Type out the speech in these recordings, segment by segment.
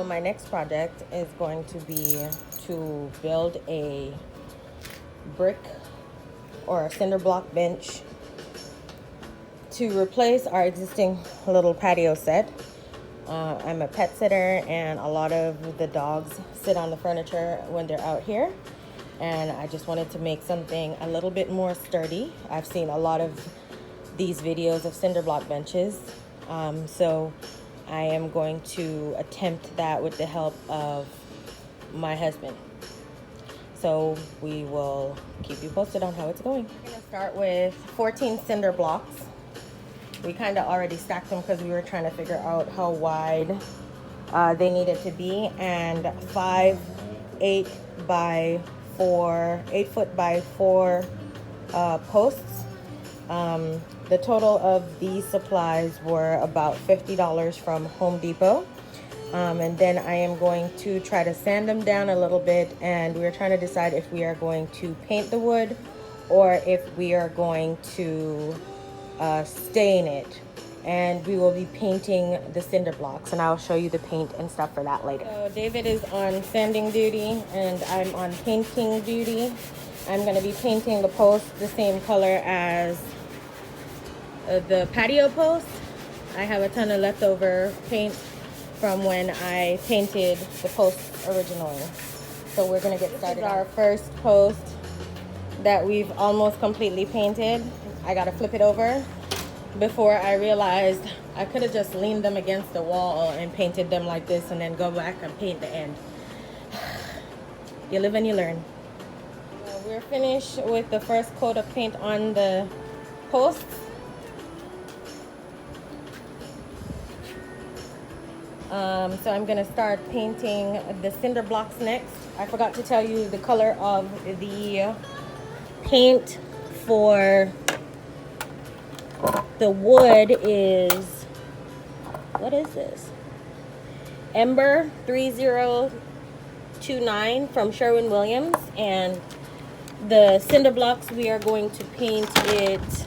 So my next project is going to be to build a brick or a cinder block bench to replace our existing little patio set. I'm a pet sitter, and a lot of the dogs sit on the furniture when they're out here, and I just wanted to make something a little bit more sturdy. I've seen a lot of these videos of cinder block benches, so I am going to attempt that with the help of my husband. So we will keep you posted on how it's going. I'm gonna start with 14 cinder blocks. We kind of already stacked them because we were trying to figure out how wide they needed to be, and 8 foot by 4 posts. The total of these supplies were about $50 from Home Depot. And then I am going to try to sand them down a little bit, and we're trying to decide if we are going to paint the wood or if we are going to stain it. And we will be painting the cinder blocks, and I'll show you the paint and stuff for that later. So David is on sanding duty and I'm on painting duty. I'm going to be painting the posts the same color as the patio post. I have a ton of leftover paint from when I painted the posts originally. So we're gonna get started. This is our first post that we've almost completely painted. I gotta flip it over before I realized I could have just leaned them against the wall and painted them like this and then go back and paint the end. You live and you learn. We're finished with the first coat of paint on the posts. So I'm gonna start painting the cinder blocks next. I forgot to tell you the color of the paint for the wood is, what is this? Ember 3029 from Sherwin Williams, and the cinder blocks we are going to paint it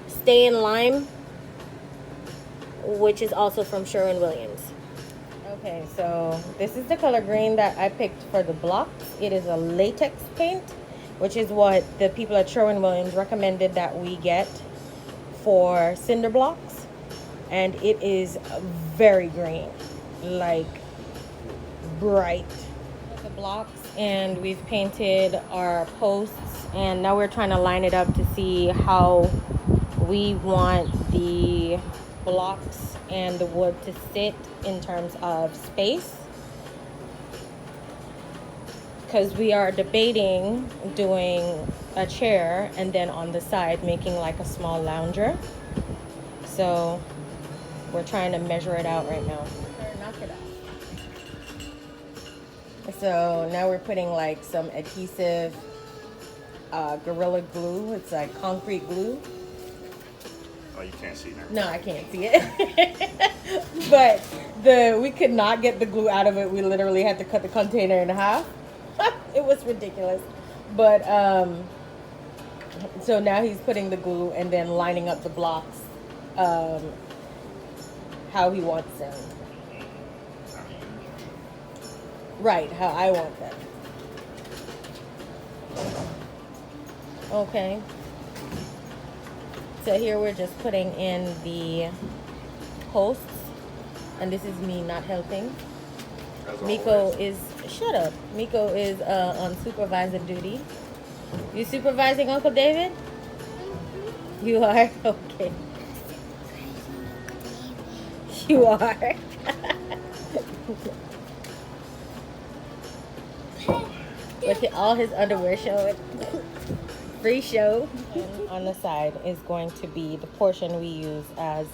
Stay in Lime, which is also from Sherwin Williams. Okay, so this is the color green that I picked for the blocks. It is a latex paint, which is what the people at Sherwin Williams recommended that we get for cinder blocks. And it is very green, like bright. The blocks, and we've painted our posts, and now we're trying to line it up to see how we want the blocks and the wood to sit in terms of space, because we are debating doing a chair and then on the side making like a small lounger. So we're trying to measure it out right now. Knock it out. So now we're putting like some adhesive Gorilla Glue. It's like concrete glue. Oh, you can't see now. No, I can't see it. But we could not get the glue out of it. We literally had to cut the container in half. It was ridiculous. But so now he's putting the glue and then lining up the blocks how he wants them. Right, how I want them. Okay. So here we're just putting in the posts, and this is me not helping. Meiko is, shut up. Meiko is on supervisor duty. You supervising Uncle David? You are? Okay. You are? With all his underwear showing. Free show. And on the side is going to be the portion we use as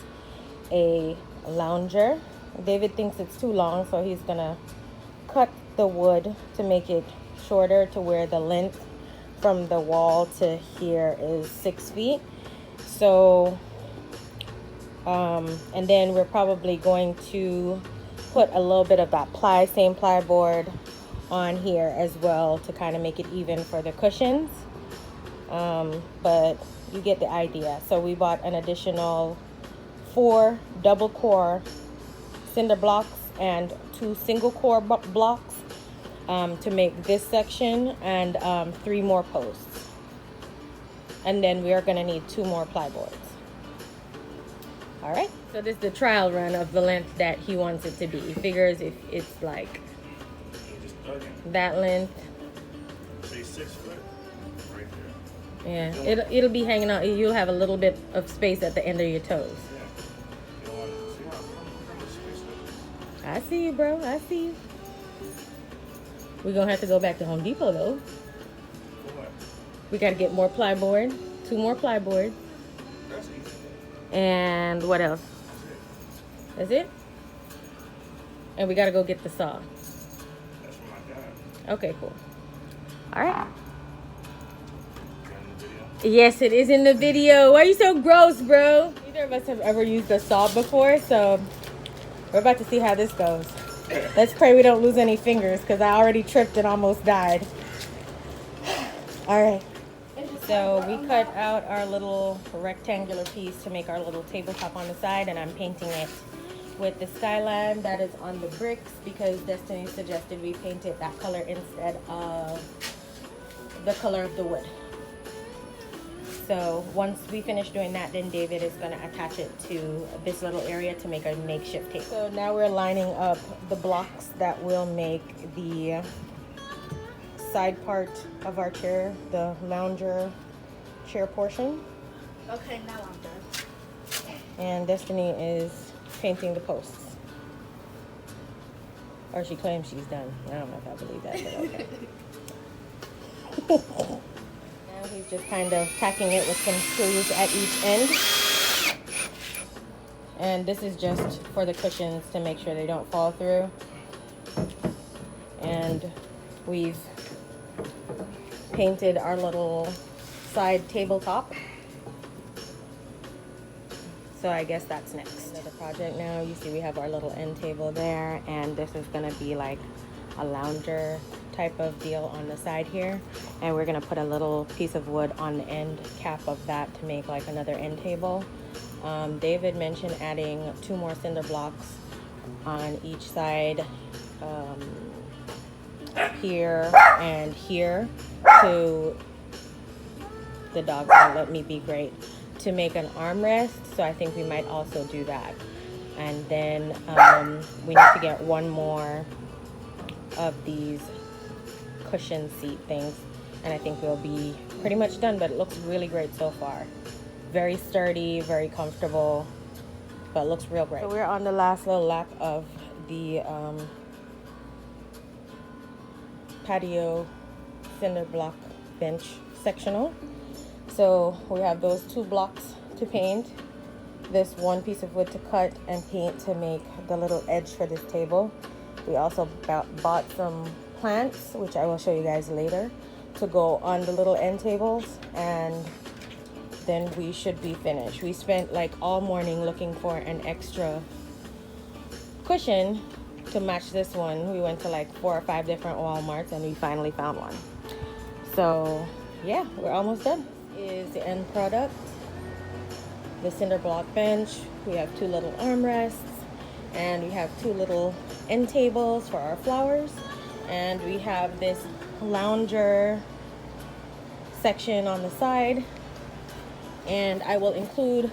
a lounger. David thinks it's too long, so he's gonna cut the wood to make it shorter to where the length from the wall to here is 6 feet. So and then we're probably going to put a little bit of that same plyboard on here as well to kind of make it even for the cushions. But you get the idea. So we bought an additional 4 double core cinder blocks and 2 single core blocks to make this section, and 3 more posts. And then we are going to need 2 more plyboards. All right, so this is the trial run of the length that he wants it to be. He figures if it's like that length. Say 6 foot right there. Yeah, it'll be hanging out. You'll have a little bit of space at the end of your toes. Yeah. You don't want to see how much space there is. I see you, bro. I see you. We're gonna have to go back to Home Depot though. For what? We gotta get more plyboard, 2 more plyboard. That's easy. And what else? That's it? And we gotta go get the saw. That's from my dad. Okay, cool. All right. Is that in the video? Yes, it is in the video. Why are you so gross, bro? Neither of us have ever used a saw before, so we're about to see how this goes. Let's pray we don't lose any fingers, because I already tripped and almost died. All right. So we cut out our little rectangular piece to make our little tabletop on the side, and I'm painting it with the Skyline that is on the bricks, because Destinee suggested we paint it that color instead of the color of the wood. So once we finish doing that, then David is going to attach it to this little area to make a makeshift table. So now we're lining up the blocks that will make the side part of our chair, the lounger chair portion. Okay, now I'm done. And Destinee is painting the posts. Or she claims she's done. I don't know if I believe that, but okay. Now he's just kind of tacking it with some screws at each end. And this is just for the cushions to make sure they don't fall through. And we've painted our little side tabletop. So I guess that's next. Another project now. You see we have our little end table there, and this is gonna be like a lounger type of deal on the side here. And we're gonna put a little piece of wood on the end cap of that to make like another end table. David mentioned adding 2 more cinder blocks on each side, here and here, to the dog won't let me be great, to make an armrest. So I think we might also do that. And then we need to get 1 more of these cushion seat things, and I think we'll be pretty much done. But it looks really great so far. Very sturdy, very comfortable, but it looks real great. So we're on the last little lap of the patio cinder block bench sectional. So we have those 2 blocks to paint, this 1 piece of wood to cut and paint to make the little edge for this table. We also bought some plants, which I will show you guys later, to go on the little end tables, and then we should be finished. We spent like all morning looking for an extra cushion to match this one. We went to like 4 or 5 different Walmarts, and we finally found one. So yeah, we're almost done. Is the end product. The cinder block bench. We have 2 little armrests, and we have 2 little end tables for our flowers, and we have this lounger section on the side. And I will include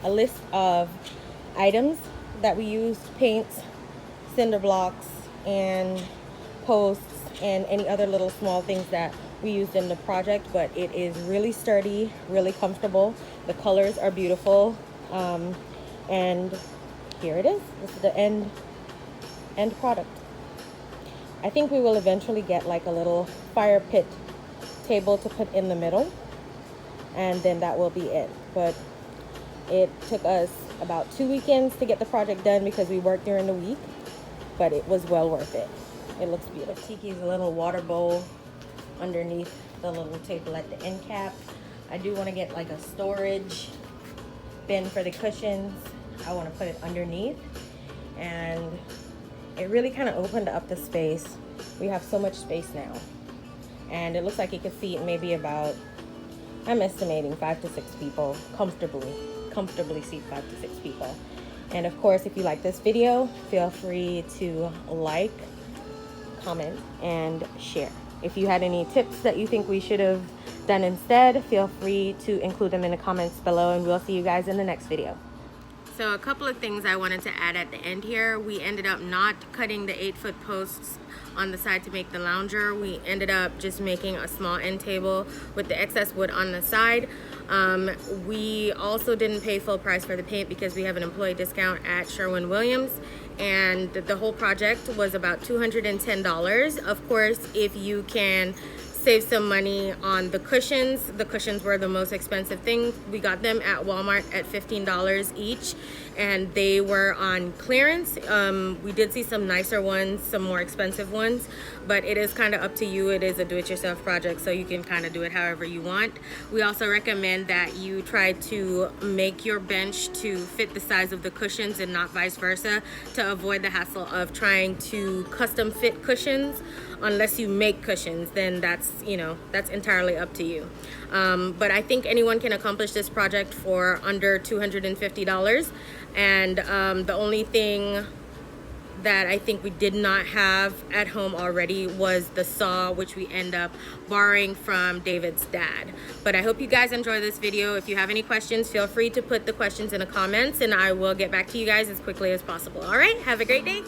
a list of items that we used: paints, cinder blocks, and posts, and any other little small things that we used in the project. But it is really sturdy, really comfortable. The colors are beautiful, and here it is. This is the end product. I think we will eventually get like a little fire pit table to put in the middle, and then that will be it. But it took us about 2 weekends to get the project done because we worked during the week, but it was well worth it. It looks beautiful. Tiki's little water bowl underneath the little table at the end cap. I do want to get like a storage bin for the cushions. I want to put it underneath, and it really kind of opened up the space. We have so much space now, and it looks like it could seat maybe about, I'm estimating 5 to 6 people comfortably seat 5 to 6 people. And of course, if you like this video, feel free to like, comment, and share. If you had any tips that you think we should have done instead, feel free to include them in the comments below, and we'll see you guys in the next video. So a couple of things I wanted to add at the end here. We ended up not cutting the 8-foot posts on the side to make the lounger. We ended up just making a small end table with the excess wood on the side. We also didn't pay full price for the paint because we have an employee discount at Sherwin Williams, and the whole project was about $210. Of course, if you can save some money on the cushions were the most expensive thing. We got them at Walmart at $15 each, and they were on clearance. We did see some nicer ones, some more expensive ones, but it is kind of up to you. It is a do-it-yourself project, so you can kind of do it however you want. We also recommend that you try to make your bench to fit the size of the cushions and not vice versa, to avoid the hassle of trying to custom fit cushions. Unless you make cushions, then that's, you know, that's entirely up to you. But I think anyone can accomplish this project for under $250. And the only thing that I think we did not have at home already was the saw, which we end up borrowing from David's dad. But I hope you guys enjoy this video. If you have any questions, feel free to put the questions in the comments, and I will get back to you guys as quickly as possible. All right, have a great day.